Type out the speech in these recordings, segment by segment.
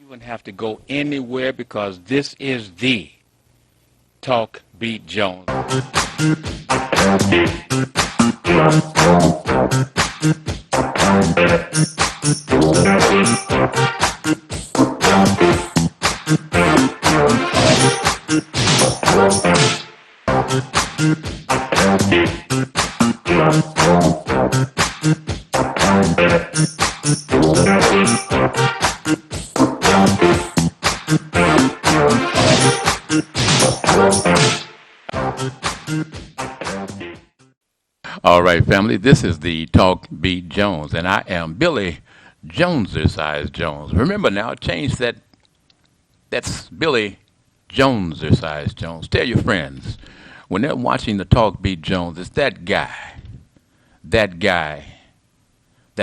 You wouldn't have to go anywhere because this is the Talk Beat Jones. All right, family, this is the Talk Beat Jones, and I am Billy Joneser Jones. Remember now, change that. That's Billy Joneser Jones. Tell your friends when they're watching the Talk Beat Jones, it's that guy, that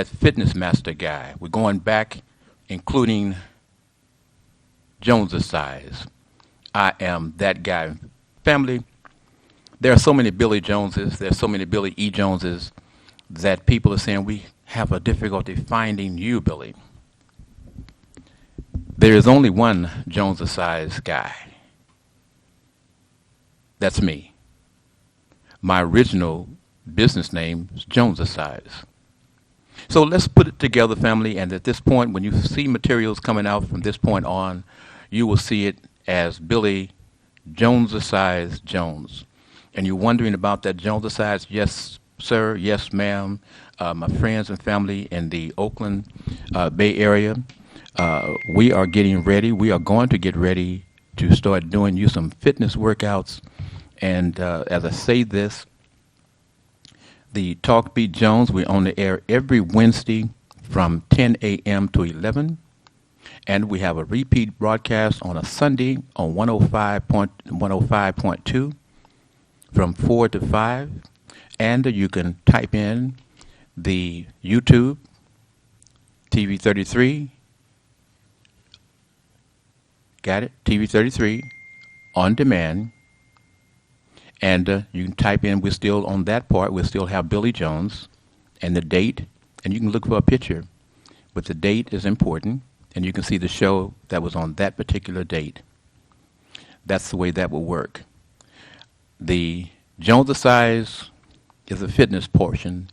fitness master guy. We're going back, including Joneser size. I am that guy. Family, there are so many Billy Joneses, there's so many Billy E. Joneses that people are saying we have a difficulty finding you, Billy. There is only one Joneser size guy. That's me. My original business name is Joneser size. So let's put it together, family, and at this point, when you see materials coming out from this point on, you will see it as Billy Joneser size Jones. And you're wondering about that Joneser size? Yes, sir. Yes, ma'am. My friends and family in the Oakland Bay Area, we are getting ready. We are going to get ready to start doing you some fitness workouts. And as I say this, the Talk Beat Jones, we're on the air every Wednesday from 10 a.m. to 11. And we have a repeat broadcast on a Sunday on 105.2 from 4 to 5. And you can type in the YouTube, TV33. Got it? TV33 on demand. And you can type in, we're still on that part, we'll still have Billy Jones and the date, and you can look for a picture. But the date is important, and you can see the show that was on that particular date. That's the way that will work. The Joneser size is a fitness portion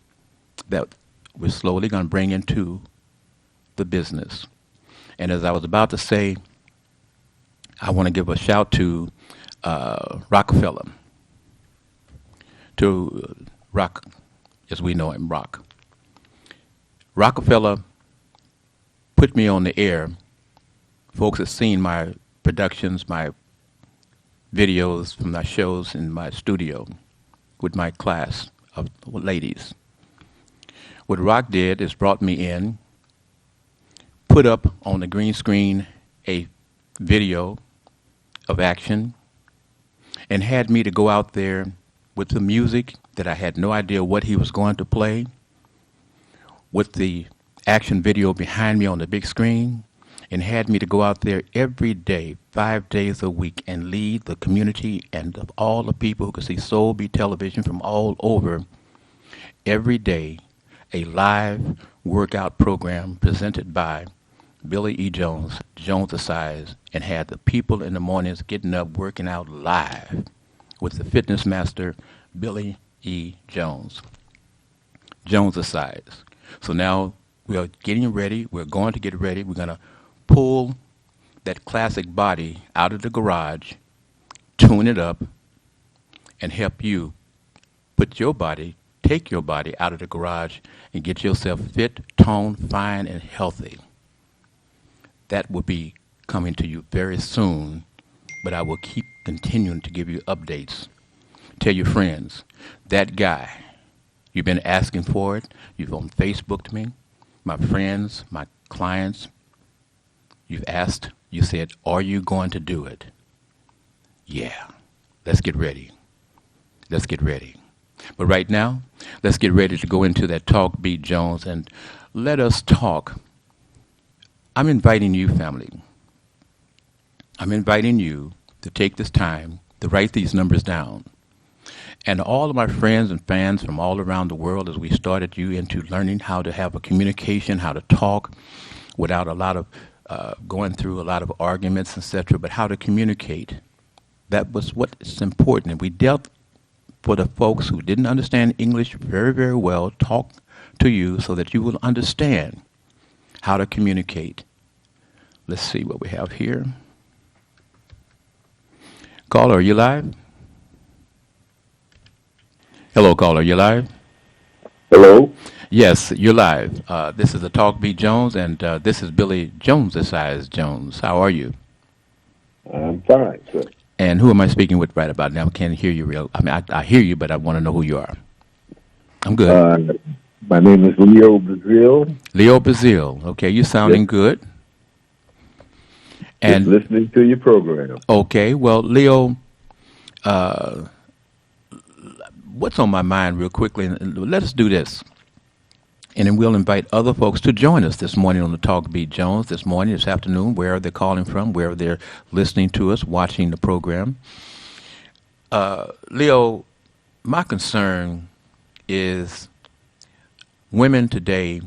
that we're slowly going to bring into the business. And as I was about to say, I want to give a shout to Rockefeller. To Rock, as we know him, Rock. Rockefeller put me on the air. Folks have seen my productions, my videos from my shows in my studio with my class of ladies. What Rock did is brought me in, put up on the green screen a video of action, and had me to go out there with the music that I had no idea what he was going to play, with the action video behind me on the big screen, and had me to go out there every day, 5 days a week, and lead the community and of all the people who could see Soul Beat Television from all over, every day, a live workout program presented by Billy E. Jones, Joneser size, and had the people in the mornings getting up, working out live with the fitness master, Billy E. Jones, Joneser size. So now we are getting ready. We're going to get ready. We're going to pull that classic body out of the garage, tune it up, and help you put your body, take your body out of the garage and get yourself fit, toned, fine, and healthy. That will be coming to you very soon, but I will keep continuing to give you updates. Tell your friends, that guy, you've been asking for it, you've on Facebooked me, my friends, my clients, you've asked, you said, are you going to do it? Yeah, let's get ready. Let's get ready. But right now, let's get ready to go into that Talk Beat Jones and let us talk. I'm inviting you, family. I'm inviting you to take this time to write these numbers down. And all of my friends and fans from all around the world, as we started you into learning how to have a communication, how to talk without a lot of going through a lot of arguments, etc., but how to communicate. That was what's important. And we dealt for the folks who didn't understand English very, very well, talk to you so that you will understand how to communicate. Let's see what we have here. Caller, are you live? Hello, caller, you live? Hello? Yes, you're live. This is the Talk Beat Jones, and this is Billy Jones, the size Jones. How are you? I'm fine, sir. And who am I speaking with right about now? I can't hear you real. I mean, I hear you, but I want to know who you are. I'm good. My name is Leo Brazil. Leo Bazile. Okay, you sounding good. Just And listening to your program. okay, well, Leo, what's on my mind real quickly? Let us do this. And then we'll invite other folks to join us this morning on the Talk Beat Jones, this morning, this afternoon, wherever they're calling from, wherever they're listening to us, watching the program. Leo, my concern is women today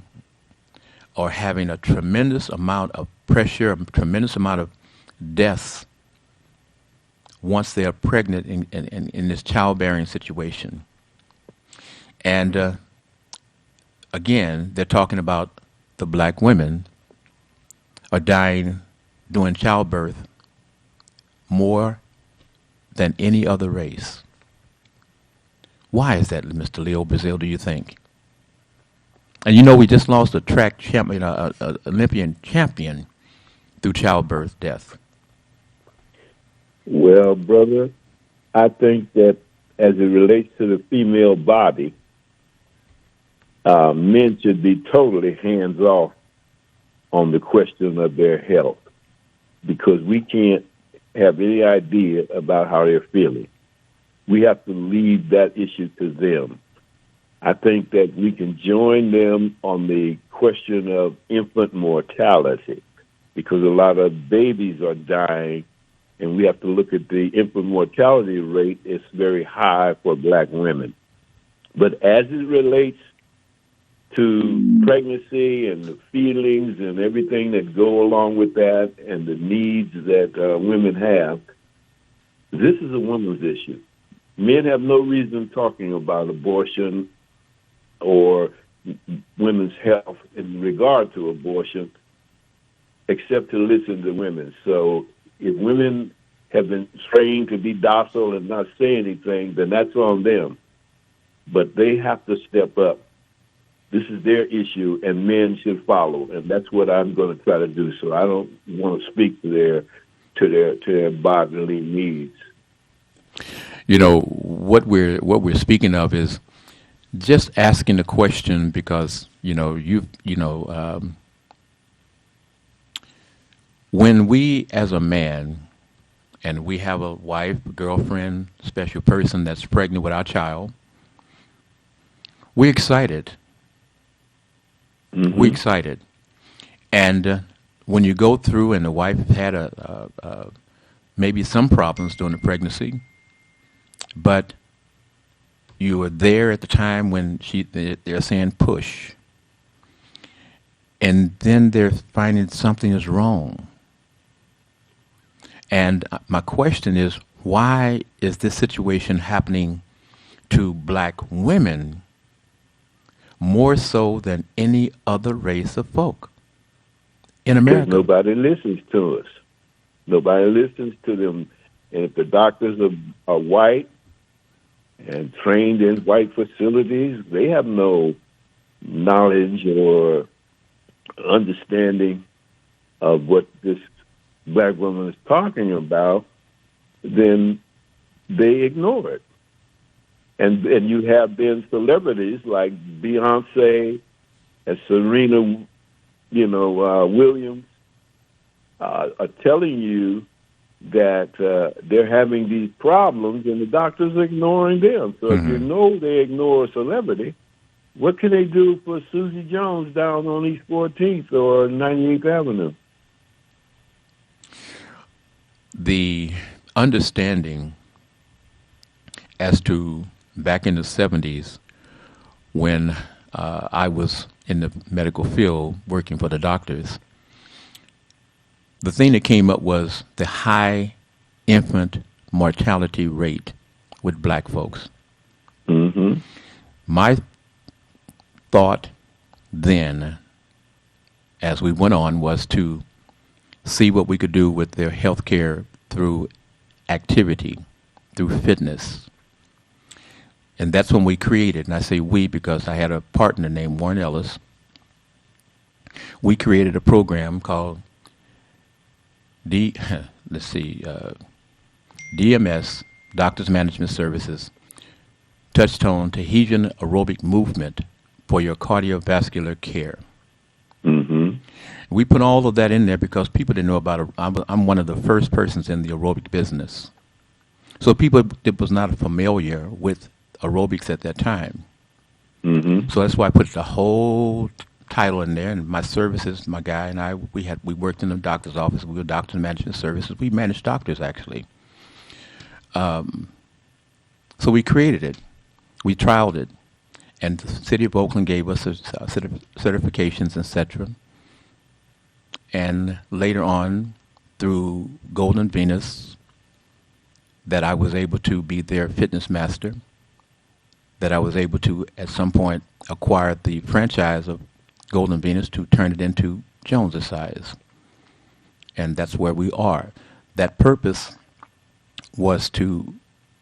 are having a tremendous amount of pressure, a tremendous amount of deaths once they are pregnant in this childbearing situation. And again, they're talking about the black women are dying during childbirth more than any other race. Why is that, Mr. Leo Brazil, do you think? And you know we just lost a track champion, Olympian champion through childbirth death. Well, brother, I think that as it relates to the female body, men should be totally hands off on the question of their health because we can't have any idea about how they're feeling. We have to leave that issue to them. I think that we can join them on the question of infant mortality because a lot of babies are dying, and we have to look at the infant mortality rate. It's very high for black women. But as it relates to pregnancy and the feelings and everything that go along with that and the needs that women have, this is a woman's issue. Men have no reason talking about abortion or women's health in regard to abortion except to listen to women. So if women have been trained to be docile and not say anything, then that's on them. But they have to step up. This is their issue, and men should follow, and that's what I'm going to try to do. So I don't want to speak to their bodily needs. You know what we're speaking of is just asking the question because when we as a man and we have a wife, girlfriend, special person that's pregnant with our child, we're excited. Mm-hmm. We're excited, and when you go through and the wife had maybe some problems during the pregnancy, but you were there at the time when they're saying push, and then they're finding something is wrong. And my question is, why is this situation happening to black women more so than any other race of folk in America? Because nobody listens to us. Nobody listens to them. And if the doctors are white and trained in white facilities, they have no knowledge or understanding of what this black woman is talking about, then they ignore it. And you have then celebrities like Beyonce and Serena, Williams, are telling you that they're having these problems and the doctors are ignoring them. So if you know they ignore a celebrity, what can they do for Susie Jones down on East 14th or 98th Avenue? The understanding as to back in the 70s when I was in the medical field working for the doctors, the thing that came up was the high infant mortality rate with black folks. Mm-hmm. My thought then, as we went on, was to see what we could do with their health care through activity, through fitness. And that's when we created, and I say we because I had a partner named Warren Ellis. We created a program called DMS, Doctors Management Services, Touchtone Tahitian Aerobic Movement for your cardiovascular care. Mm-hmm. We put all of that in there because people didn't know about it. I'm one of the first persons in the aerobic business. So people that was not familiar with aerobics at that time. Mm-hmm. So that's why I put the whole title in there. And my services, my guy and I, we worked in the doctor's office. We were doctor management services. We managed doctors, actually. So we created it. We trialed it. And the city of Oakland gave us certifications, etc. And later on, through Golden Venus, that I was able to be their fitness master, that I was able to, at some point, acquire the franchise of Golden Venus to turn it into Jones' Size. And that's where we are. That purpose was to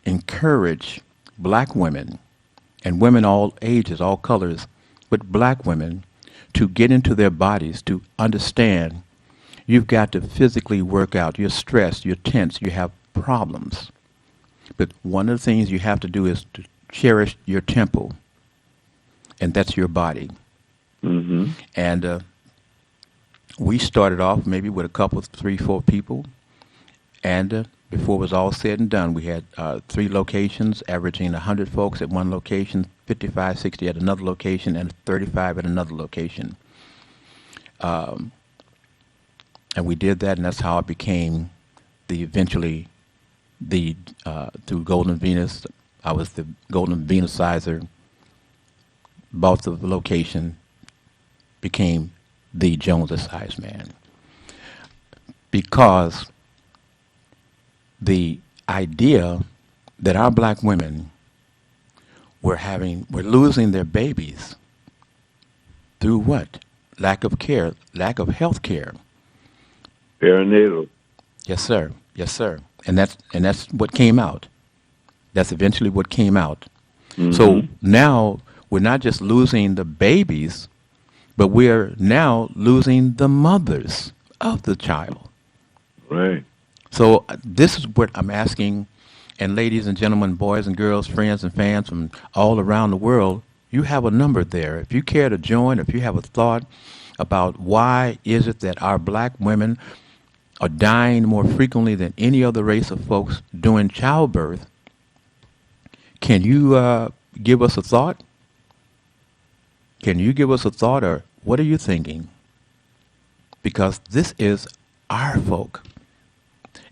encourage black women, and women all ages, all colors, but black women, to get into their bodies, to understand you've got to physically work out. You're stressed, you're tense, you have problems. But one of the things you have to do is to cherish your temple, and that's your body. Mm-hmm. And we started off maybe with a couple, 3, 4 people, and before it was all said and done, we had 3 locations, averaging 100 folks at one location, 55, 60 at another location, and 35 at another location. And we did that, and that's how it became through Golden Venus. I was the Golden Venusizer, bought the location, became the Jones' Size Man. Because the idea that our black women were losing their babies through what? Lack of care, lack of health care. Perinatal. Yes, sir. Yes, sir. And that's what came out. That's eventually what came out. Mm-hmm. So now we're not just losing the babies, but we're now losing the mothers of the child. Right. So this is what I'm asking, and ladies and gentlemen, boys and girls, friends and fans from all around the world, you have a number there. If you care to join, if you have a thought about why is it that our black women are dying more frequently than any other race of folks during childbirth, can you give us a thought? Can you give us a thought, or what are you thinking? Because this is our folk.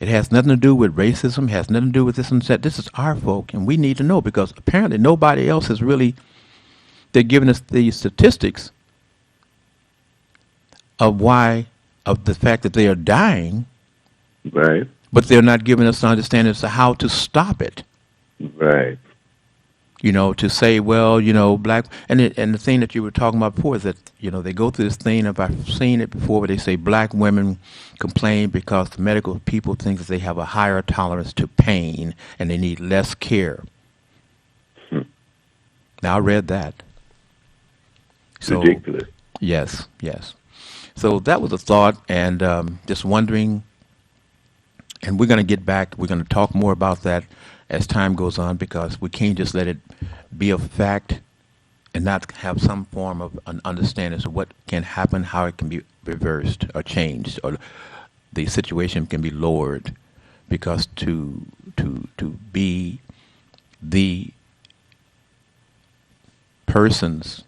It has nothing to do with racism, has nothing to do with this and that. This is our folk, and we need to know, because apparently nobody else is really, they're giving us the statistics of the fact that they are dying, Right. but they're not giving us an understanding as to how to stop it. Right. You know, to say, well, you know, black, and the thing that you were talking about before is that, you know, they go through this thing, if I've seen it before, where they say black women complain because the medical people think that they have a higher tolerance to pain and they need less care. Now, I read that. So, Ridiculous. yes. So that was a thought, and just wondering, and we're going to get back, we're going to talk more about that as time goes on, because we can't just let it be a fact and not have some form of an understanding as to what can happen, how it can be reversed or changed, or the situation can be lowered. Because to be the persons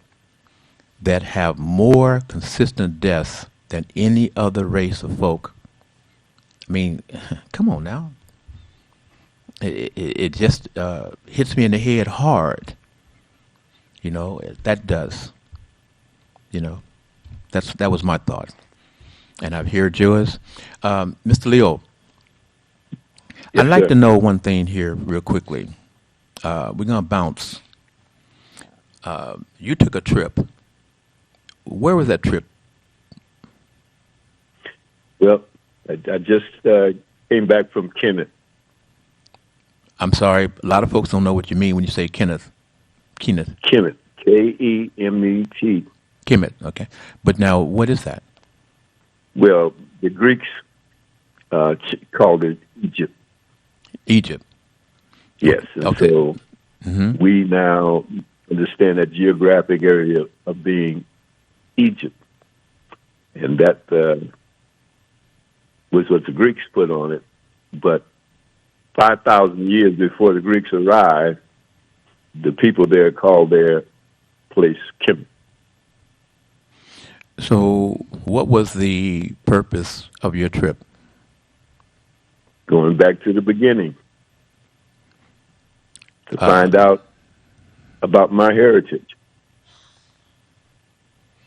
that have more consistent deaths than any other race of folk, I mean, come on now. It just hits me in the head hard. You know, that does. You know, that was my thought. and I've heard yours. Mr. Leo, Yes, I'd like sir. to know one thing here real quickly. We're going to bounce. You took a trip. Where was that trip? Well, I just came back from Kemet. I'm sorry, a lot of folks don't know what you mean when you say Kenneth. Kenneth. Kemet, Kemet. Kemet, okay. But now, what is that? Well, the Greeks called it Egypt. Egypt. Yes, and Okay. so we now understand that geographic area of being Egypt, and that was what the Greeks put on it. But 5,000 years before the Greeks arrived, the people there called their place Kemet. So, what was the purpose of your trip? Going back to the beginning to find out about my heritage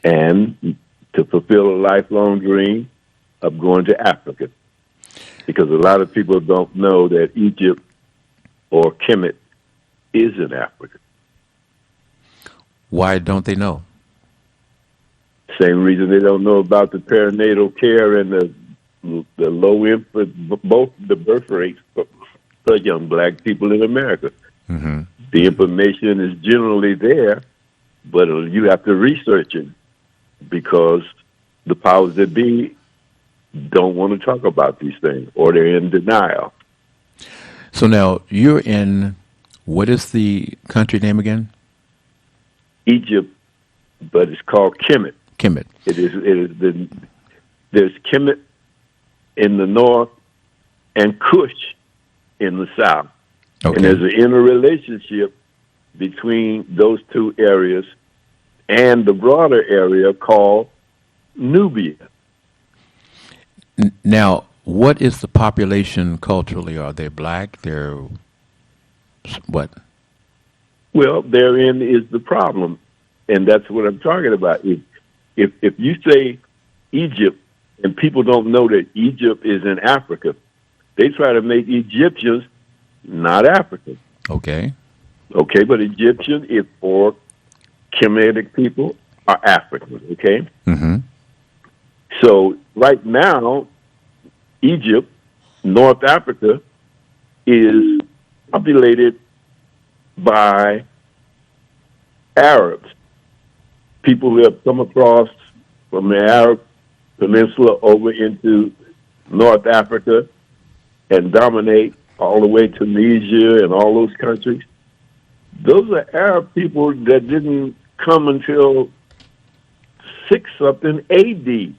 and to fulfill a lifelong dream of going to Africa. Because a lot of people don't know that Egypt or Kemet is in Africa. Why don't they know? Same reason they don't know about the perinatal care and the low infant, both the birth rates for young black people in America. Mm-hmm. The information is generally there, but you have to research it because the powers that be don't want to talk about these things, or they're in denial. So now you're in, what is the country name again? Egypt, but it's called Kemet. Kemet. There's Kemet in the north and Kush in the south. Okay. And there's an interrelationship between those two areas and the broader area called Nubia. Now, what is the population culturally? Are they black? They're what? Well, therein is the problem, and that's what I'm talking about. If you say Egypt and people don't know that Egypt is in Africa, they try to make Egyptians not African. Okay. Okay, but Egyptian is for Kemetic people are African. Okay, Mm-hmm. so right now, Egypt, North Africa, is populated by Arabs, people who have come across from the Arab Peninsula over into North Africa and dominate all the way to Tunisia and all those countries. Those are Arab people that didn't come until 6-something AD.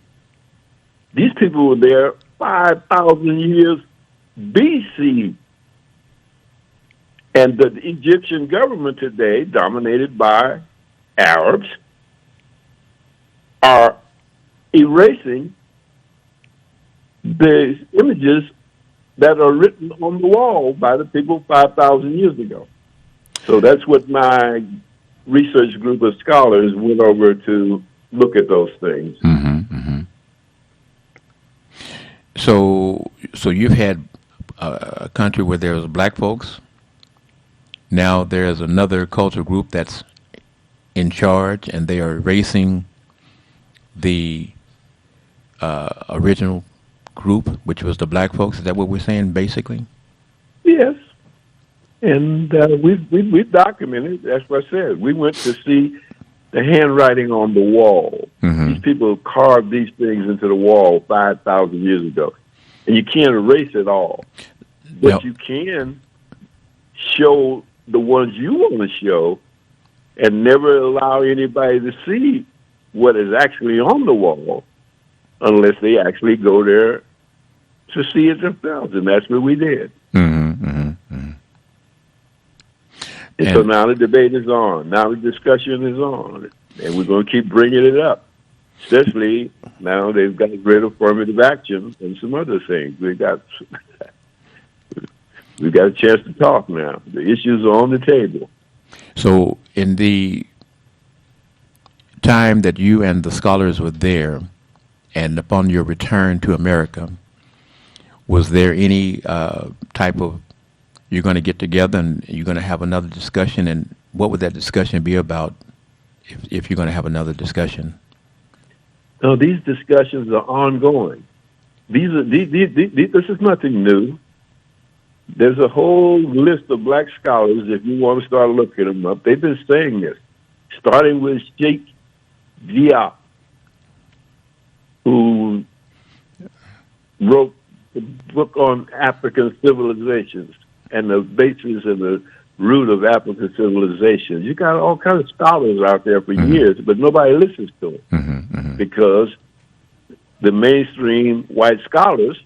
These people were there 5,000 years BC. And the Egyptian government today, dominated by Arabs, are erasing the images that are written on the wall by the people 5,000 years ago. So that's what my research group of scholars went over to look at those things. Mm-hmm. Mm-hmm. So you've had a country where there's black folks. Now there's another cultural group that's in charge, and they are erasing the original group, which was the black folks. Is that what we're saying, basically? Yes. And we've documented, that's what I said. We went to see the handwriting on the wall. Mm-hmm. These people carved these things into the wall 5,000 years ago. And you can't erase it all. But No. you can show the ones you want to show and never allow anybody to see what is actually on the wall unless they actually go there to see it themselves. And that's what we did. Mm-hmm. Mm-hmm. Mm-hmm. And so now the debate is on. Now the discussion is on. And we're going to keep bringing it up. Especially now they've got rid of affirmative action and some other things. We've got a chance to talk now. The issues are on the table. So in the time that you and the scholars were there, And upon your return to America, was there any type of, you're going to get together and you're going to have another discussion, and what would that discussion be about if you're going to have another discussion? No, these discussions are ongoing. This is nothing new. There's a whole list of black scholars, if you want to start looking them up. They've been saying this, starting with Sheikh Diop, who wrote the book on African civilizations and the basis and the root of African civilization. You got all kinds of scholars out there for years, but nobody listens to them because the mainstream white scholars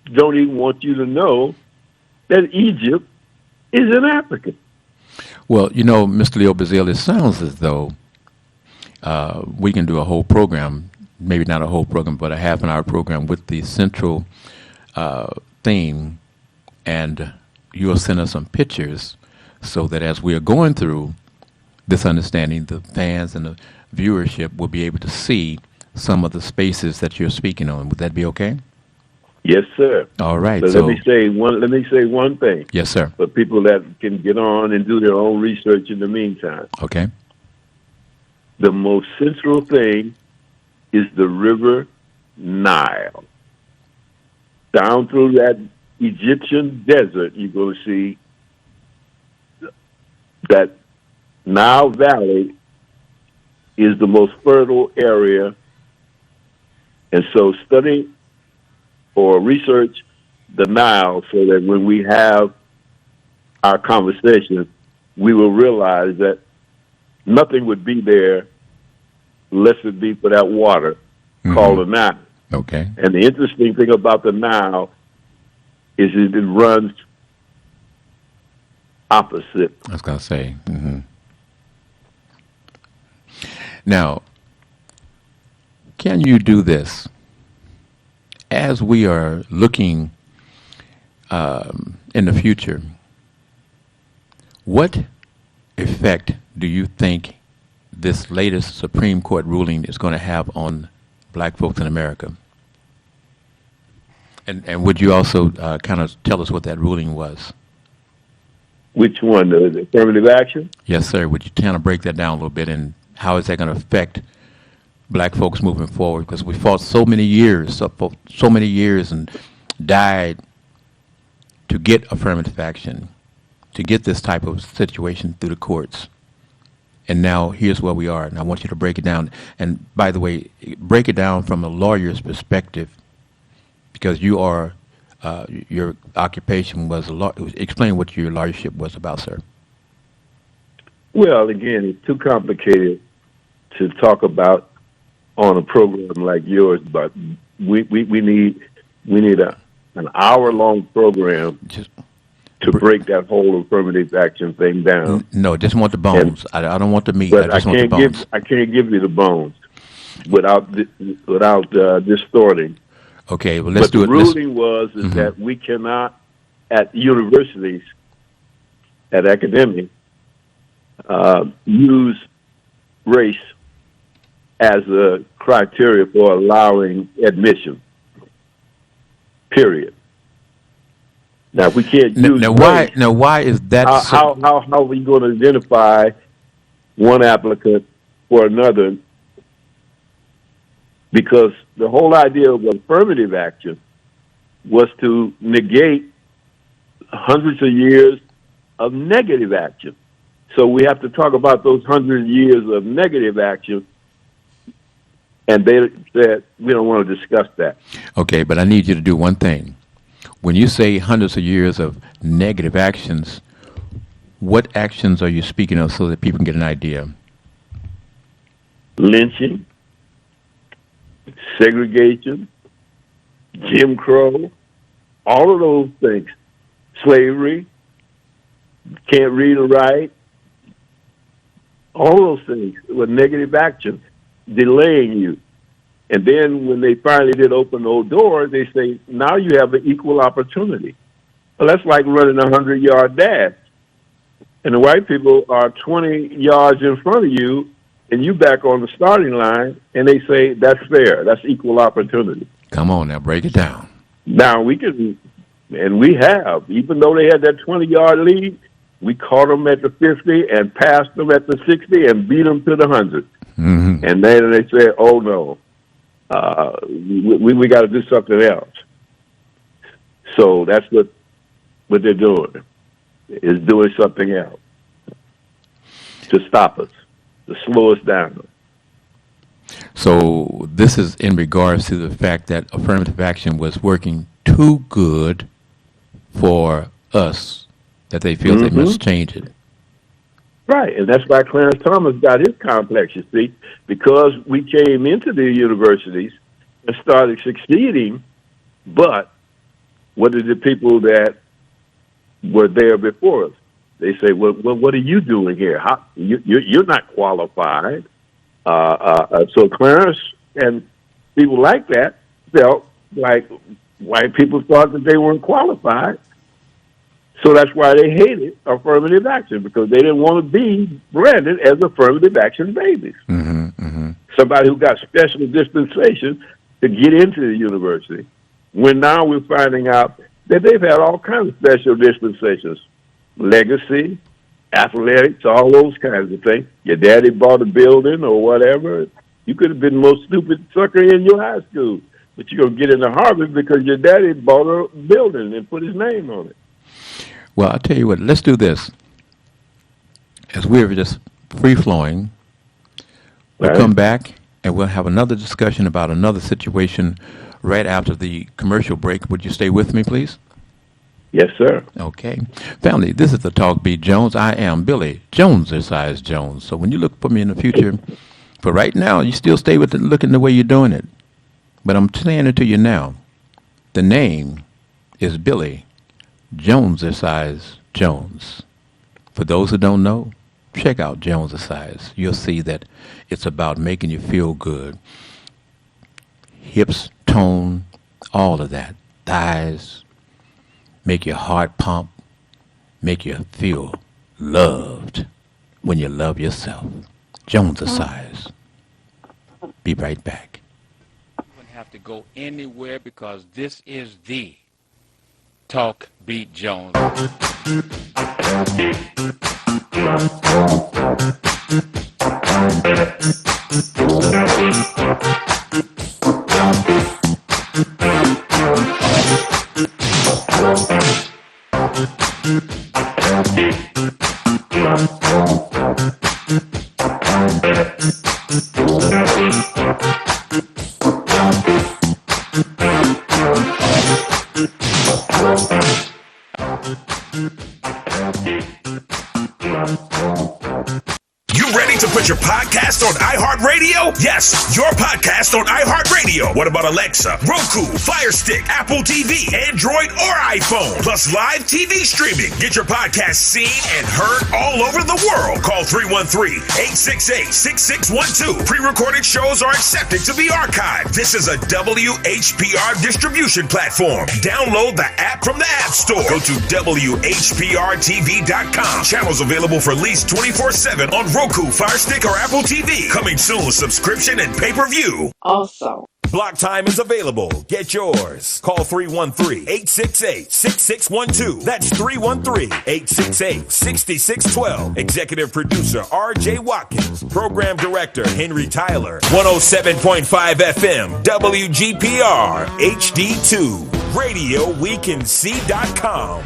don't even want you to know that Egypt is in Africa. Well, you know, Mr. Leo Bazile, it sounds as though we can do a whole program, maybe not a whole program, but a half-an-hour program with the central theme, and you'll send us some pictures so that as we are going through this understanding, the fans and the viewership will be able to see some of the spaces that you're speaking on. Would that be okay? Yes, sir. All right. So let me say one thing. Yes, sir. For people that can get on and do their own research in the meantime. Okay. The most central thing is the river Nile. Down through that Egyptian desert, you're going to see that Nile Valley is the most fertile area. And so study or research the Nile so that when we have our conversation, we will realize that nothing would be there unless it be for that water called the Nile. Okay. And the interesting thing about the Nile is it runs opposite. I was going to say. Now, can you do this? As we are looking in the future, what effect do you think this latest Supreme Court ruling is going to have on black folks in America? And would you also kind of tell us what that ruling was? Which one? The affirmative action? Yes, sir. Would you kind of break that down a little bit, and how is that going to affect black folks moving forward? Because we fought so many years and died to get affirmative action, to get this type of situation through the courts. And now here's where we are. And I want you to break it down. And by the way, break it down from a lawyer's perspective, because you are, your occupation was a law. Explain what your lawyership was about, sir. Well, again, it's too complicated to talk about on a program like yours, but we need an hour-long program to break that whole affirmative action thing down. No, just want the bones. I don't want the meat. But I just want the bones. I can't give you the bones without distorting. Okay, well, let's do it. The ruling was that we cannot, at universities, at academic, use race as a criteria for allowing admission. Period. Now, if we can't use race, why is that? How are we going to identify one applicant for another? Because the whole idea of affirmative action was to negate hundreds of years of negative action. So we have to talk about those 100 years of negative action, and they said we don't want to discuss that. Okay, but I need you to do one thing. When you say hundreds of years of negative actions, what actions are you speaking of so that people can get an idea? Lynching, segregation, Jim Crow, all of those things. Slavery, can't read or write, all those things were negative action, delaying you. And then when they finally did open those doors, they say, now you have an equal opportunity. Well, that's like running a 100-yard dash. And the white people are 20 yards in front of you, and you back on the starting line, and they say that's fair. That's equal opportunity. Come on now, break it down. Now we can, and we have, even though they had that 20-yard lead, we caught them at the 50 and passed them at the 60 and beat them to the 100. Mm-hmm. And then they said, "Oh no, we got to do something else." So that's what they're doing, is doing something else to stop us, to slow us down. So this is in regards to the fact that affirmative action was working too good for us, that they feel they must change it. Right, and that's why Clarence Thomas got his complex, you see, because we came into the universities and started succeeding, but what did the people that were there before us? They say, well what are you doing here? You're not qualified. So Clarence and people like that felt like white people thought that they weren't qualified. So that's why they hated affirmative action, because they didn't want to be branded as affirmative action babies. Mm-hmm, mm-hmm. Somebody who got special dispensation to get into the university. When now we're finding out that they've had all kinds of special dispensations. Legacy, athletics, all those kinds of things. Your daddy bought a building or whatever. You could have been the most stupid sucker in your high school, but you're going to get into Harvard because your daddy bought a building and put his name on it. Well, I'll tell you what, let's do this. As we're just free-flowing, we'll come back and we'll have another discussion about another situation right after the commercial break. Would you stay with me, please? Yes, sir. Okay. Family, this is the Talk Beat Jones. I am Billy Jones, Size Jones. So when you look for me in the future, for right now, you still stay with it, looking the way you're doing it. But I'm saying it to you now. The name is Billy Jones Size Jones. For those who don't know, check out Jones Size. You'll see that it's about making you feel good. Hips, tone, all of that. Thighs, make your heart pump, make you feel loved when you love yourself. Jones Size. Be right back. You don't have to go anywhere because this is the Talk Beat Jones. Put your podcast on iHeartRadio? Yes, your podcast on iHeartRadio. What about Alexa, Roku, Fire Stick, Apple TV, Android, or iPhone? Plus live TV streaming. Get your podcast seen and heard all over the world. Call 313-868-6612. Pre-recorded shows are accepted to be archived. This is a WHPR distribution platform. Download the app from the App Store. Go to WHPRTV.com. Channels available for lease 24/7 on Roku, Fire Stick, or Apple TV. Coming soon, subscription and pay-per-view. Also, Block time is available. Get yours. Call 313-868-6612. That's 313-868-6612. Executive producer R.J. Watkins. Program director Henry Tyler. 107.5 FM WGPR HD2. RadioWeCanSee.com.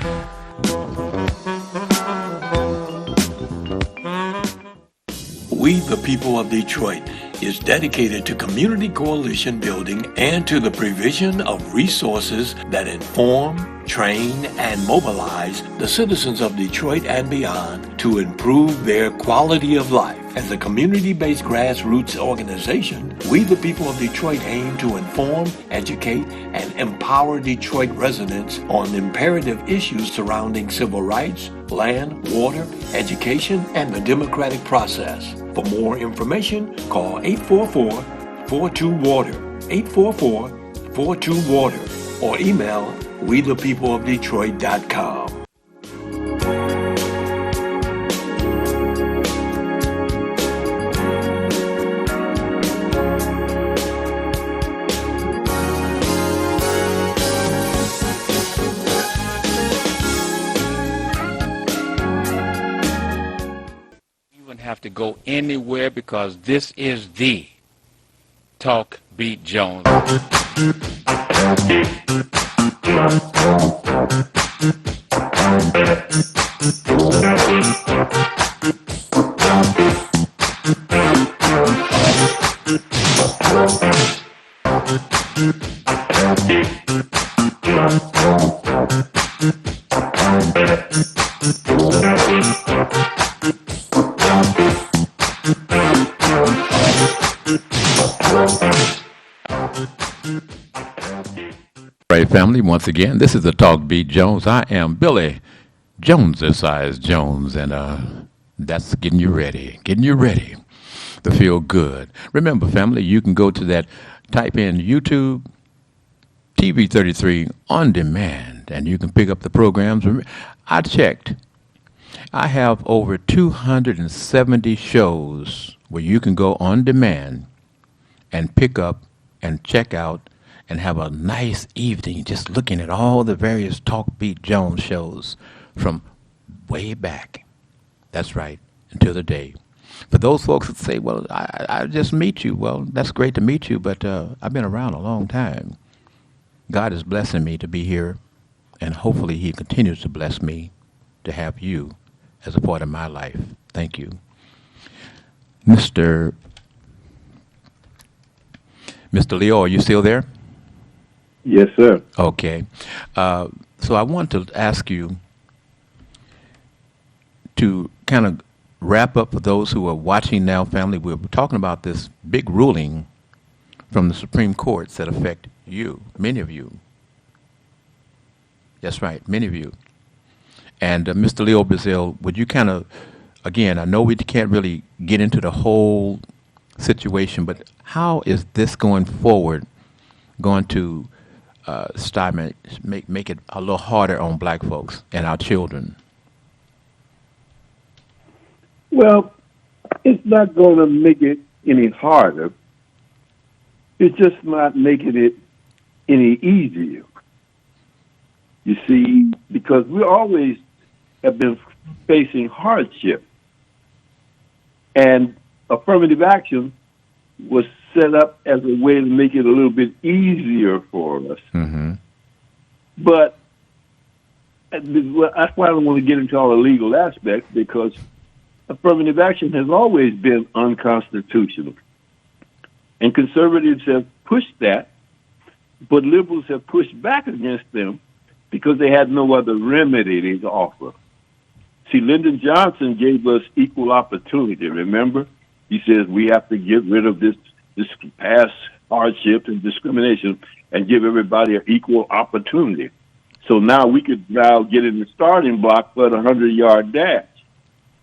We, the people of Detroit, is dedicated to community coalition building and to the provision of resources that inform, train, and mobilize the citizens of Detroit and beyond to improve their quality of life. As a community-based grassroots organization, we, the people of Detroit, aim to inform, educate, and empower Detroit residents on imperative issues surrounding civil rights, land, water, education, and the democratic process. For more information, call 844-42-WATER, 844-42-WATER, or email wethepeopleofdetroit.com. have to go anywhere because this is the Talk Beat Jones. Right, family, once again, this is the Talk Beat Jones. I am Billy Jones-size Jones, and that's getting you ready to feel good. Remember, family, you can go to that, type in YouTube TV 33 on demand, and you can pick up the programs. I checked. I have over 270 shows where you can go on demand and pick up and check out and have a nice evening just looking at all the various Talk Beat Jones shows from way back. That's right, until the day. For those folks that say, well, I just meet you. Well, that's great to meet you, but I've been around a long time. God is blessing me to be here, and hopefully he continues to bless me to have you as a part of my life. Thank you. Mr. Leo, are you still there? Yes, sir. Okay. So I want to ask you to kind of wrap up for those who are watching now, family. We're talking about this big ruling from the Supreme Courts that affect you, many of you. That's right, many of you. And Mr. Leo Brazil, would you kind of, again, I know we can't really get into the whole situation, but how is this going forward going to make it a little harder on black folks and our children? Well, it's not going to make it any harder. It's just not making it any easier. You see, because we always have been facing hardship. And affirmative action was set up as a way to make it a little bit easier for us. Mm-hmm. But that's why I don't want to get into all the legal aspects, because affirmative action has always been unconstitutional. And conservatives have pushed that, but liberals have pushed back against them because they had no other remedy to offer. See, Lyndon Johnson gave us equal opportunity, remember? He says we have to get rid of this past hardship and discrimination and give everybody an equal opportunity. So now we could now get in the starting block for the 100-yard dash.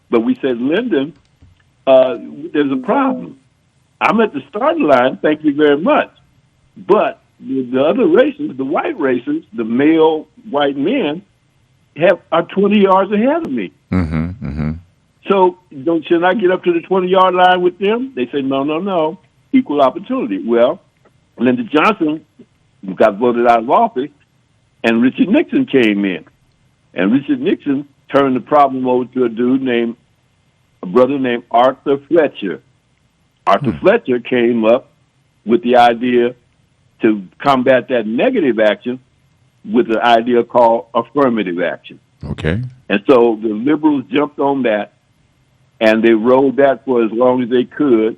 But we said, Lyndon, there's a problem. I'm at the starting line, thank you very much. But the other races, the white races, the male white men, are 20 yards ahead of me. Mm-hmm, mm-hmm. So shouldn't I get up to the 20-yard line with them? They say, no, equal opportunity. Well, Lyndon Johnson got voted out of office, and Richard Nixon came in. And Richard Nixon turned the problem over to a brother named Arthur Fletcher. Arthur Fletcher came up with the idea to combat that negative action with the idea called affirmative action. Okay. And so the liberals jumped on that, and they rode that for as long as they could.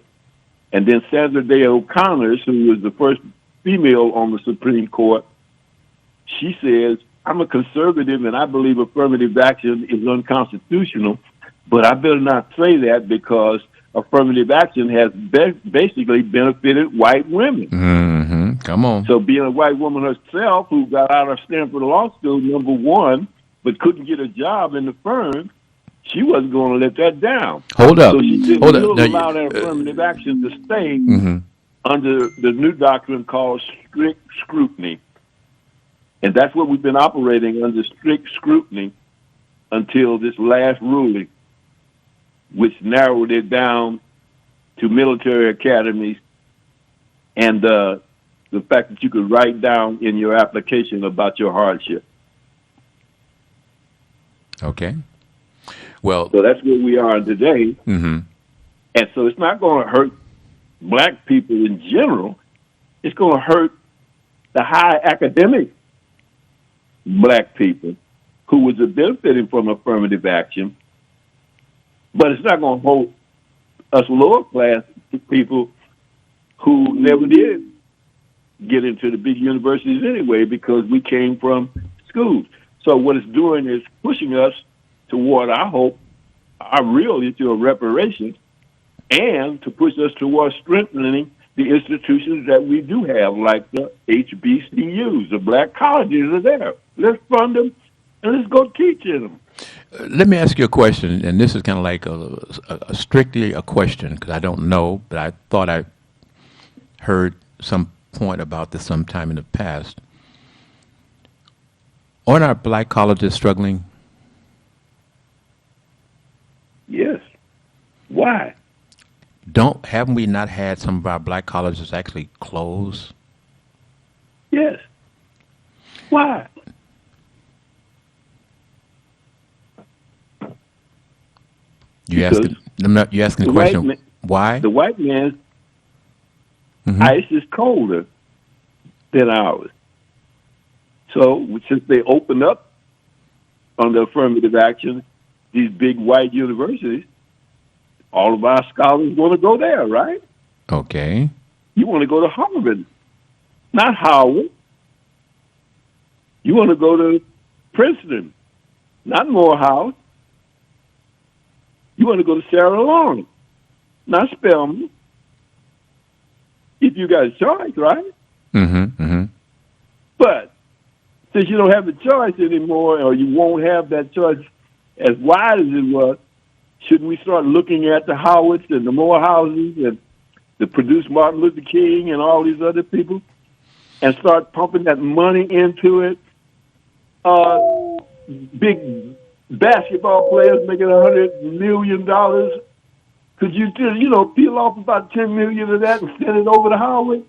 And then Sandra Day O'Connor, who was the first female on the Supreme Court, she says, I'm a conservative and I believe affirmative action is unconstitutional, but I better not say that because affirmative action has basically benefited white women. Mm-hmm. Come on. So being a white woman herself who got out of Stanford Law School, number one, but couldn't get a job in the firm, she wasn't going to let that down. Hold up. So she didn't allow that now, affirmative action to stay mm-hmm. under the new doctrine called strict scrutiny. And that's what we've been operating under, strict scrutiny, until this last ruling, which narrowed it down to military academies and the fact that you could write down in your application about your hardship. Okay. Well, so that's where we are today. Mm-hmm. And so it's not going to hurt black people in general. It's going to hurt the high academic black people who was benefiting from affirmative action, but it's not going to hold us lower class people who never did get into the big universities anyway because we came from schools. So what it's doing is pushing us toward, I hope, our real issue of reparations, and to push us towards strengthening the institutions that we do have, like the HBCUs. The black colleges are there. Let's fund them and let's go teach in them. Let me ask you a question, and this is kind of like a strictly a question because I don't know, but I thought I heard some point about this sometime in the past. Aren't our black colleges struggling? Yes. Why? Haven't we not had some of our black colleges actually close? Yes. Why? You asking the question why? The white man's Mm-hmm. ice is colder than ours. So since they opened up on the affirmative action, these big white universities, all of our scholars want to go there, right? Okay. You want to go to Harvard, not Howard. You want to go to Princeton, not Morehouse. You want to go to Sarah Lawrence, not Spelman. If you got a choice, right? Mm-hmm. Mm-hmm. But since you don't have the choice anymore, or you won't have that choice as wide as it was, shouldn't we start looking at the Howards and the Morehouses and the produced Martin Luther King and all these other people and start pumping that money into it? Big basketball players making $100 million. Could you peel off about $10 million of that and send it over to Howard?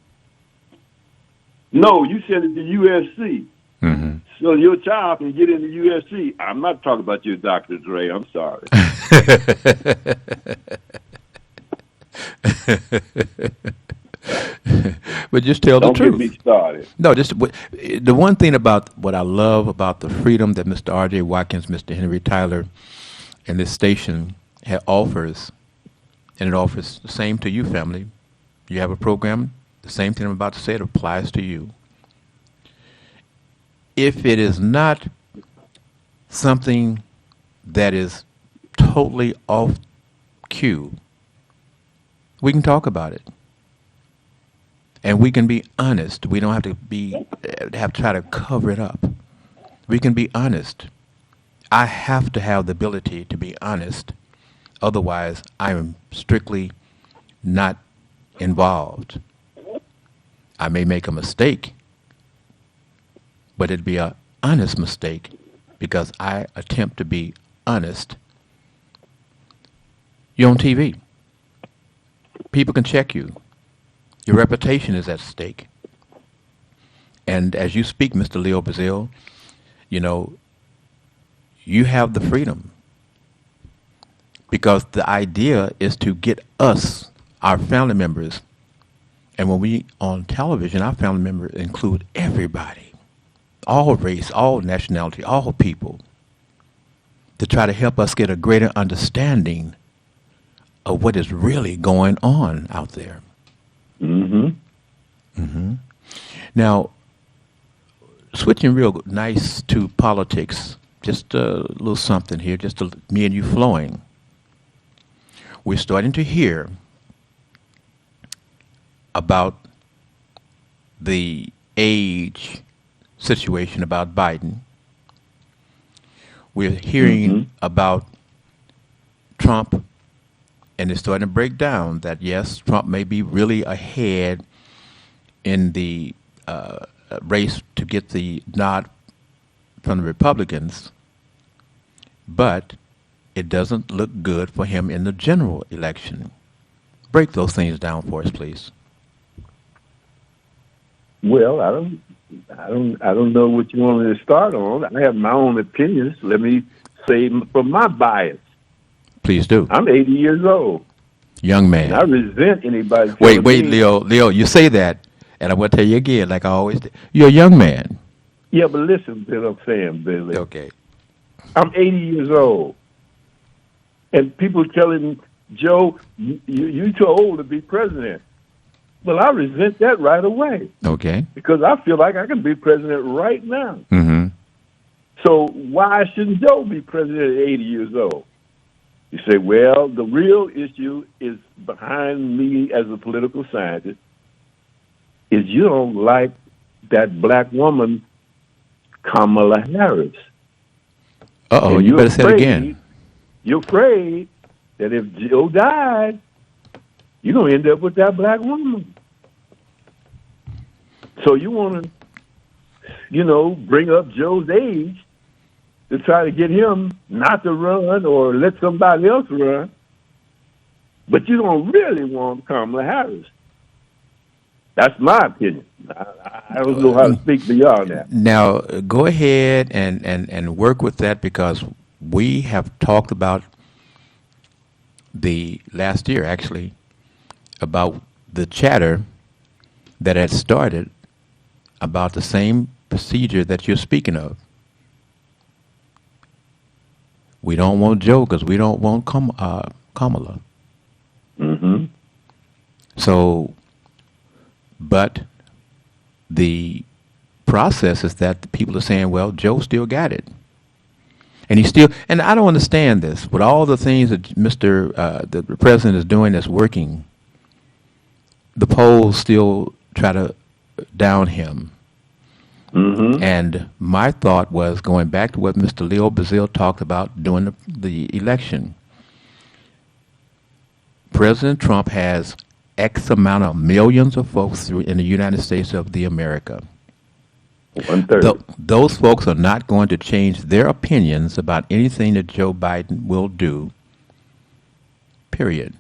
No, you send it to USC. Mm-hmm. So your child can get into USC. I'm not talking about your Dr. Dre. I'm sorry. But just tell the truth. Don't get me started. No, the one thing about what I love about the freedom that Mr. R.J. Watkins, Mr. Henry Tyler, and this station offers, and it offers the same to you, family. You have a program, the same thing I'm about to say, it applies to you. If it is not something that is totally off cue, we can talk about it. And we can be honest. We don't have to try to cover it up. We can be honest. I have to have the ability to be honest. Otherwise, I am strictly not involved. I may make a mistake, but it'd be an honest mistake because I attempt to be honest. You're on TV. People can check you. Your reputation is at stake. And as you speak, Mr. Leo Brazil, you have the freedom. Because the idea is to get us, our family members, and when we on television, our family members include everybody, all race, all nationality, all people, to try to help us get a greater understanding of what is really going on out there. Mm-hmm. Mm-hmm. Now, switching real nice to politics, just a little something here, me and you flowing. We're starting to hear about the age situation about Biden. We're hearing about Trump, and it's starting to break down that, yes, Trump may be really ahead in the race to get the nod from the Republicans, but it doesn't look good for him in the general election. Break those things down for us, please. Well, I don't know what you want me to start on. I have my own opinions. Let me say from my bias. Please do. I'm 80 years old. Young man. And I resent anybody. Wait, telling me, Leo, you say that, and I'm going to tell you again, like I always do. You're a young man. Yeah, but listen to what I'm saying, Billy. Okay. I'm 80 years old. And people telling Joe, you're too old to be president. Well, I resent that right away Okay. because I feel like I can be president right now. Mm-hmm. So why shouldn't Joe be president at 80 years old? You say, well, the real issue is behind me as a political scientist is you don't like that black woman, Kamala Harris. Uh-oh, And you better say it again. You're afraid that if Joe died, you're going to end up with that black woman. So you want to, bring up Joe's age to try to get him not to run or let somebody else run. But you don't really want Kamala Harris. That's my opinion. I don't know how to speak beyond that. Now, go ahead and work with that because we have talked about the last year, actually, about the chatter that had started about the same procedure that you're speaking of. We don't want Joe because we don't want Kamala. Mm-hmm. So, but the process is that the people are saying, well, Joe still got it. And and I don't understand this. With all the things that the president is doing that's working, the polls still try to down him. Mm-hmm. And my thought was going back to what Mr. Leo Brazil talked about during the election. President Trump has X amount of millions of folks in the United States of the America. 1/3. Those folks are not going to change their opinions about anything that Joe Biden will do, period.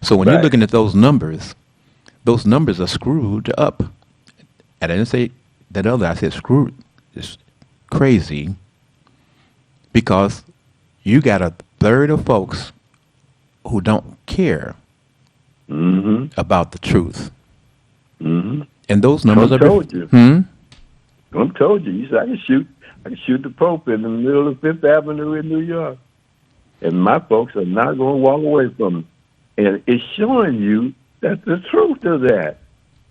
So when you're looking at those numbers are screwed up. And I didn't say that other, I said screwed. It's crazy because you got a third of folks who don't care Mm-hmm. about the truth. Mm-hmm. And those numbers Trump are... told you. Trump told you. He said, I can shoot the Pope in the middle of Fifth Avenue in New York. And my folks are not going to walk away from it. And it's showing you that the truth of that.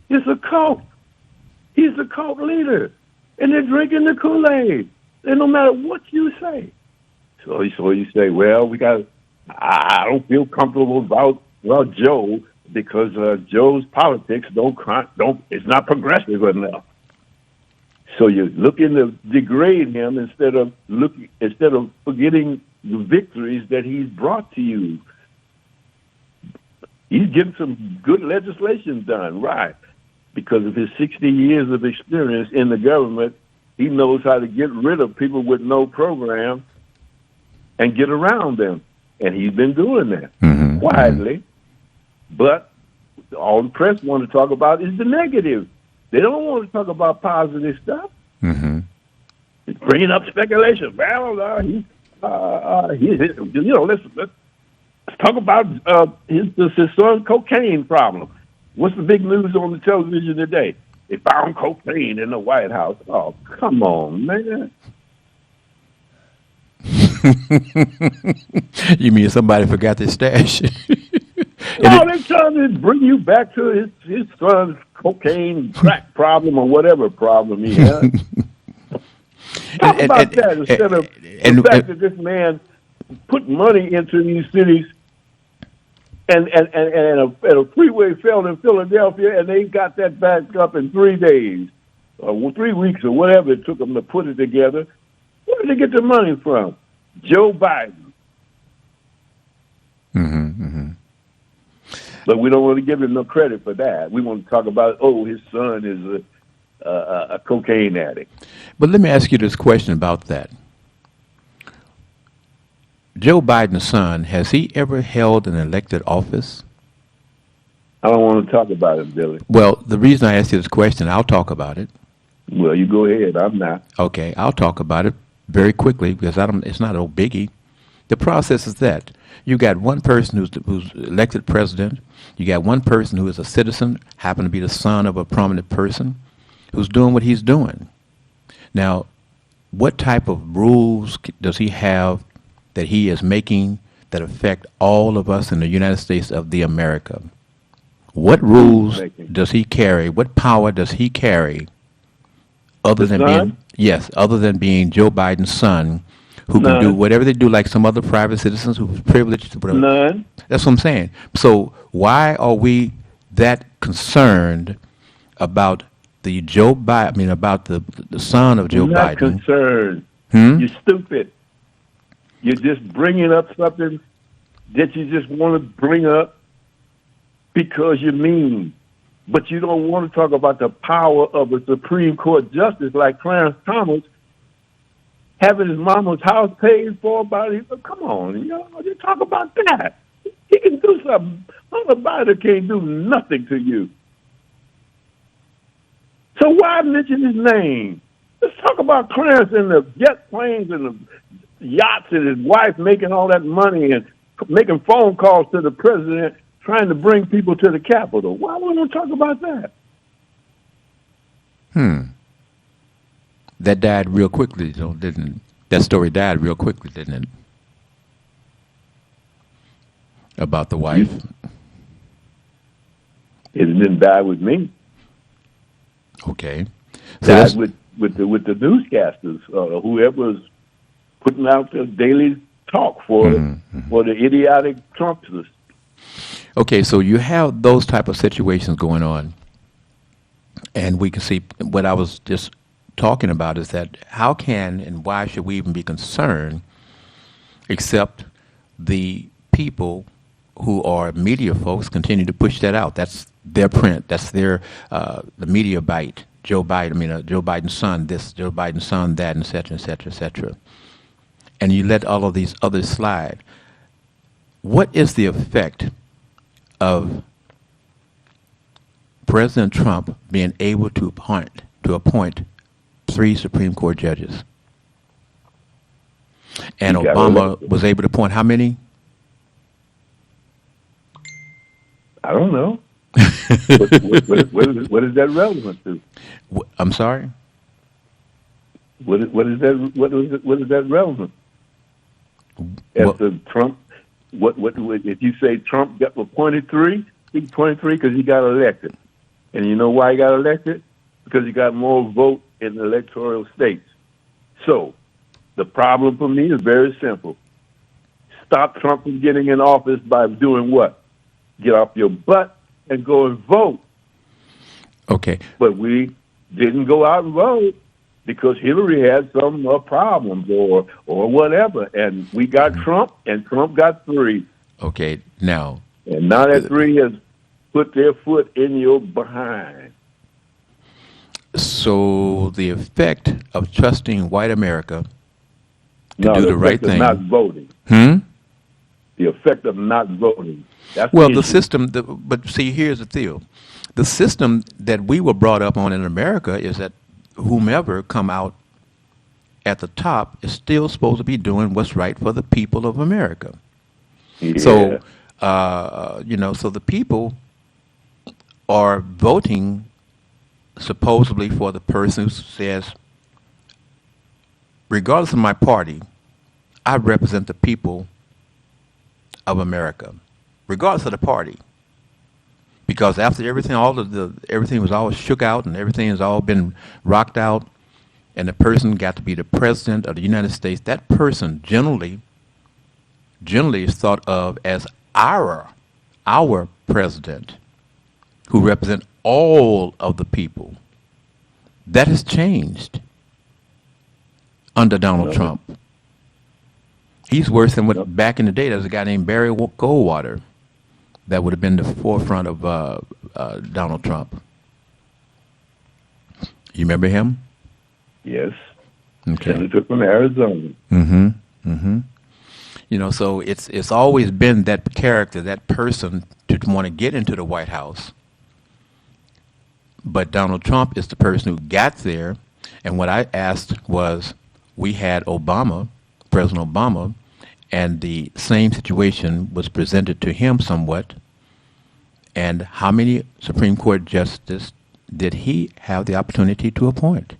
It's a cult. He's the cult leader. And they're drinking the Kool-Aid. And no matter what you say. So you say, well, I don't feel comfortable about Joe because Joe's politics it's not progressive enough. So you're looking to degrade him instead of forgetting the victories that he's brought to you. He's getting some good legislation done, right? Because of his 60 years of experience in the government, he knows how to get rid of people with no program and get around them. And he's been doing that quietly. But all the press want to talk about is the negative. They don't want to talk about positive stuff. Mm-hmm. It's bringing up speculation. Well, let's talk about his son's cocaine problem. What's the big news on the television today? They found cocaine in the White House. Oh, come on, man. You mean somebody forgot their stash? No, they're trying to bring you back to his son's cocaine crack problem or whatever problem he had. Talk about that instead of the fact that this man put money into these cities and a freeway failed in Philadelphia and they got that back up in 3 days or 3 weeks or whatever it took them to put it together. Where did they get the money from? Joe Biden. But we don't want to give him no credit for that. We want to talk about, his son is a cocaine addict. But let me ask you this question about that. Joe Biden's son, has he ever held an elected office? I don't want to talk about it, Billy. Well, the reason I asked you this question, I'll talk about it. Well, you go ahead. I'm not. Okay, I'll talk about it very quickly because it's not a biggie. The process is that you got one person who's elected president. You got one person who is a citizen, happen to be the son of a prominent person, who's doing what he's doing. Now, what type of rules does he have that he is making that affect all of us in the United States of the America? What rules does he carry? What power does he carry other than being Joe Biden's son, who can do whatever they do like some other private citizens who's privileged to whatever? None. That's what I'm saying. So why are we that concerned about the Joe Biden? I mean, about the son of Joe Biden? Not concerned. You're stupid. You're just bringing up something that you just want to bring up because you're mean. But you don't want to talk about the power of a Supreme Court justice like Clarence Thomas having his mama's house paid for by him. Come on, you talk about that. He can do something. Hunter Biden can't do nothing to you. So why mention his name? Let's talk about Clarence and the jet planes and the yachts and his wife making all that money and making phone calls to the president trying to bring people to the Capitol. Why won't we talk about that? That died real quickly, though, didn't? That story died real quickly, didn't it? About the wife. It didn't die with me. Okay. Died with the newscasters, whoever was putting out the daily talk for the idiotic Trumpsters. Okay, so you have those type of situations going on, and we can see what I was just talking about is that how can and why should we even be concerned except the people who are media folks continue to push that out. That's their print. That's their the media bite. Joe Biden, Joe Biden's son this, Joe Biden's son that, et cetera, et cetera, et cetera. And you let all of these others slide. What is the effect of President Trump being able to appoint 3 Supreme Court judges? And Obama was able to appoint how many? I don't know. what is that relevant to? I'm sorry? What is that relevant? After Trump, what if you say Trump got appointed 3? He appointed 3 because he got elected. And you know why he got elected? Because he got more votes in the electoral states. So the problem for me is very simple. Stop Trump from getting in office by doing what? Get off your butt and go and vote. Okay. But we didn't go out and vote because Hillary had some problems or whatever. And we got Trump, and Trump got 3. Okay, now. And now that 3 has put their foot in your behind. So the effect of trusting white America to do the right thing. Not voting. The effect of not voting. That's the system, but see, here's the deal. The system that we were brought up on in America is that whomever come out at the top is still supposed to be doing what's right for the people of America. Yeah. So, so the people are voting supposedly for the person who says, regardless of my party, I represent the people of America, regardless of the party. Because after everything, everything was all shook out and everything has all been rocked out, and the person got to be the president of the United States, that person generally is thought of as our president, who represent all of the people. That has changed under Donald Trump. He's worse than what back in the day there was a guy named Barry Goldwater that would have been the forefront of Donald Trump. You remember him? Yes. Okay. Senator from Arizona. So it's always been that character, that person to want to get into the White House. But Donald Trump is the person who got there. And what I asked was, we had President Obama, And the same situation was presented to him somewhat. And how many Supreme Court justices did he have the opportunity to appoint?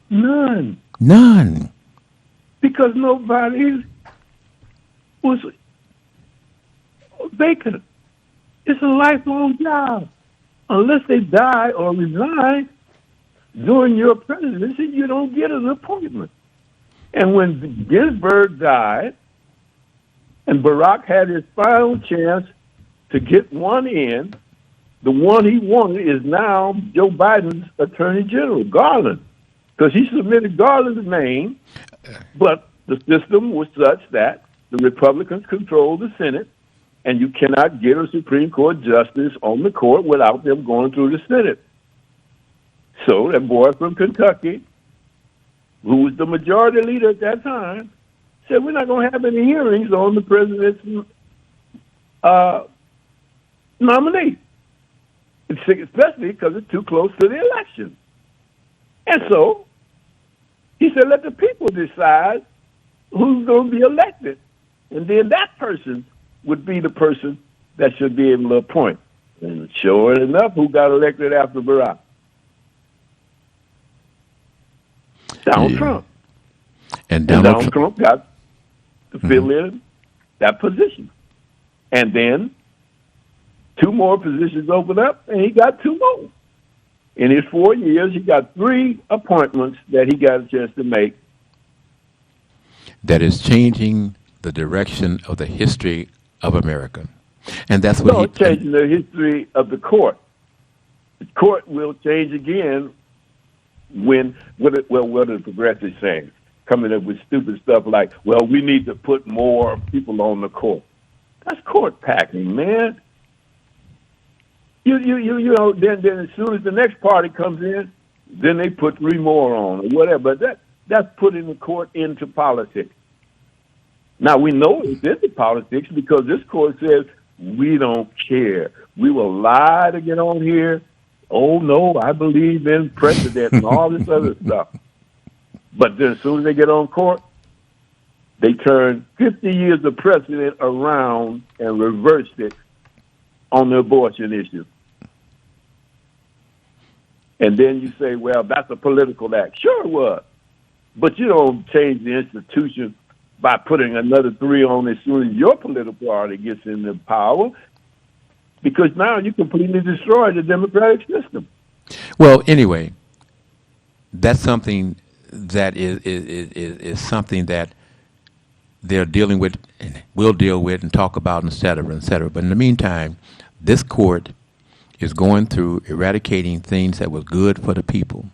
None. None. Because nobody was vacant. It's a lifelong job. Unless they die or resign during your presidency, you don't get an appointment. And when Ginsburg died, and Barack had his final chance to get one in, the one he wanted is now Joe Biden's Attorney General, Garland, because he submitted Garland's name, but the system was such that the Republicans control the Senate, and you cannot get a Supreme Court justice on the court without them going through the Senate. So that boy from Kentucky, who was the majority leader at that time, said, we're not going to have any hearings on the president's nominee, especially because it's too close to the election. And so he said, let the people decide who's going to be elected. And then that person would be the person that should be able to appoint. And sure enough, who got elected after Barack? Donald Trump. And Donald Trump got to fill in that position. And then 2 more positions opened up, and he got 2 more. In his 4 years, he got 3 appointments that he got a chance to make. That is changing the direction of the history of America. And that's what changing the history of the court. The court will change again what are the progressives saying? Coming up with stupid stuff like, well, we need to put more people on the court. That's court packing, man. You know, then as soon as the next party comes in, then they put 3 more on or whatever. But that's putting the court into politics. Now, we know it's into politics because this court says, we don't care. We will lie to get on here. Oh, no, I believe in precedent and all this other stuff. But then as soon as they get on court, they turn 50 years of precedent around and reverse it on the abortion issue. And then you say, well, that's a political act. Sure it was. But you don't change the institution by putting another 3 on as soon as your political party gets into power, because now you completely destroy the democratic system. Well, anyway, that's something that is something that they're dealing with, and will deal with, and talk about, et cetera, et cetera. But in the meantime, this court is going through eradicating things that was good for the people.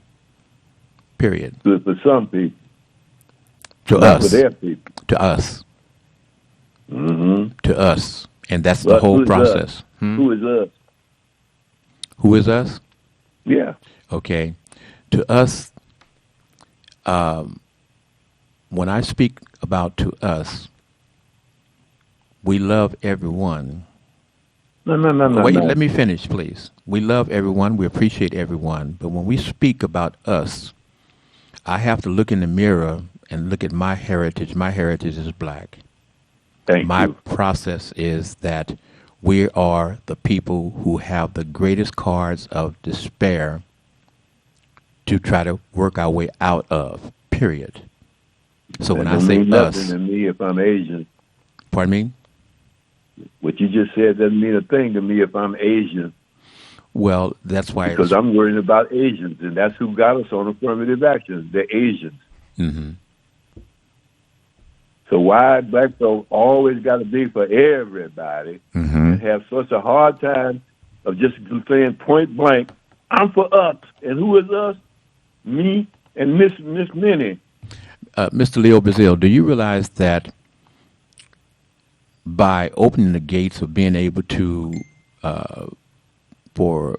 Period. Good for some people. To Not us. for their people. To us. Mm-hmm. To us. And that's But the whole process. Who is us? Who is us? Yeah. Okay. To us, when I speak about to us, we love everyone. No. Wait, no. let me finish, please. We love everyone. We appreciate everyone. But when we speak about us, I have to look in the mirror and look at my heritage. My heritage is black. Thank My you. process is that we are the people who have the greatest cards of despair to try to work our way out of, period. So when I say mean us, nothing to me if I'm Asian. pardon me? What you just said doesn't mean a thing to me if I'm Asian, Well, that's why because I'm worrying about Asians, and that's who got us on affirmative action, the Asians. hmm So why black folks always got to be for everybody and have such a hard time of just saying point blank, I'm for us. And who is us? Me and Miss Minnie. Mr. Leo Brazil, do you realize that by opening the gates of being able to, for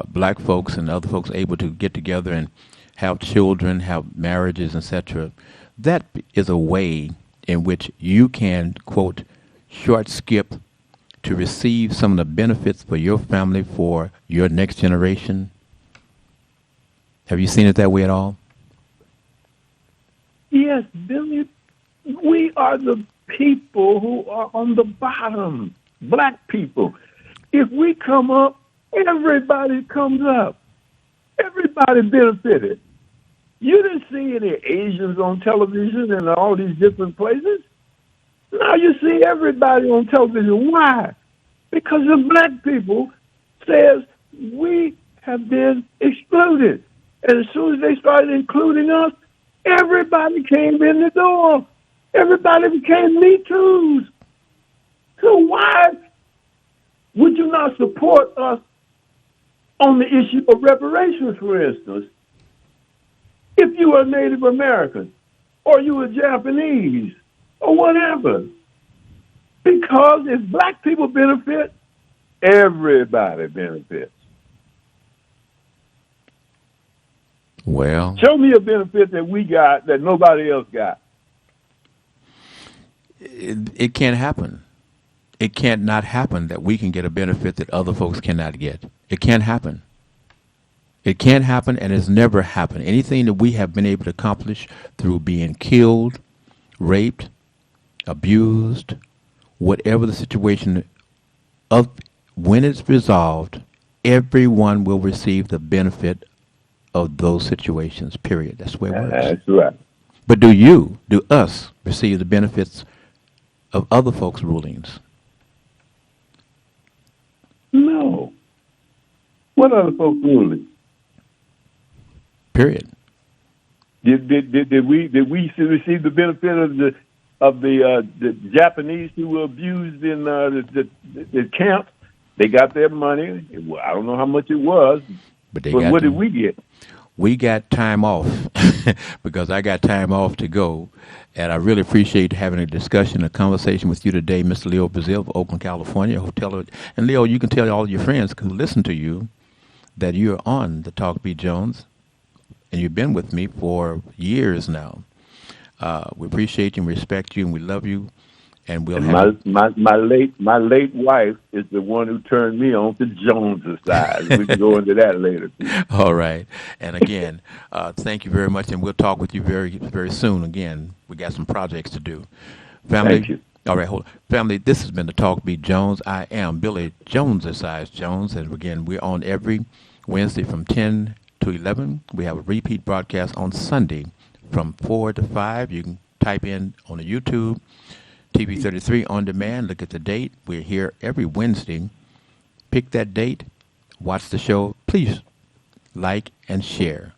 black folks and other folks able to get together and have children, have marriages, etc., that is a way in which you can, quote, short skip to receive some of the benefits for your family, for your next generation? Have you seen it that way at all? Yes, Billy, we are the people who are on the bottom, black people. If we come up, everybody comes up. Everybody benefited. You didn't see any Asians on television in all these different places. Now you see everybody on television. Why? Because the black people says we have been excluded. And as soon as they started including us, everybody came in the door. Everybody became Me Too's. So why would you not support us on the issue of reparations, for instance? If you were Native American or you were Japanese or whatever. Because if black people benefit, everybody benefits. Well, show me a benefit that we got that nobody else got. It can't happen. It can't not happen that we can get a benefit that other folks cannot get. It can't happen. It can't happen, and it's never happened. Anything that we have been able to accomplish through being killed, raped, abused, whatever the situation of, when it's resolved, everyone will receive the benefit of those situations, period. That's the way it works. That's right. But do us receive the benefits of other folks' rulings? No. What other folks' rulings? Period. Did we receive the benefit of the Japanese who were abused in the camps? They got their money. I don't know how much it was, but what did we get? We got time off because I got time off to go, and I really appreciate having a discussion, a conversation with you today, Mr. Leo Brazil of Oakland, California. And Leo, you can tell all your friends who listen to you that you're on the Talk Beat Jones, and you've been with me for years now. We appreciate you and respect you, and we love you. And we'll have my late wife is the one who turned me on to Jones's side. We can go into that later. All right. And again, thank you very much, and we'll talk with you very, very soon. Again, we got some projects to do. Family. Thank you. All right, hold on. Family, this has been the Talk Beat Jones. I am Billy Jones, size Jones, and again, we're on every Wednesday from 10 to 11. We have a repeat broadcast on Sunday from 4 to 5. You can type in on the YouTube. TV 33 on demand. Look at the date. We're here every Wednesday. Pick that date. Watch the show. Please like and share.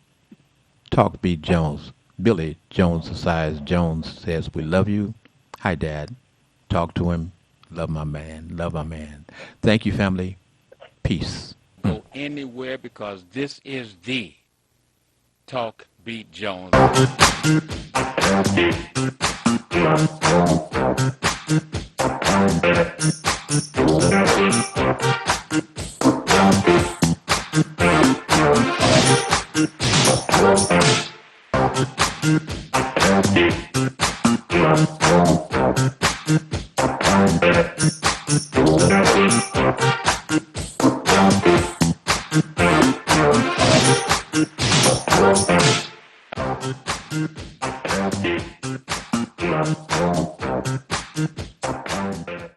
Talk Beat Jones. Billy Jones, the size Jones, says we love you. Hi, Dad. Talk to him. Love my man. Love my man. Thank you, family. Peace. Go anywhere because this is the Talk Beat Jones. Thank you.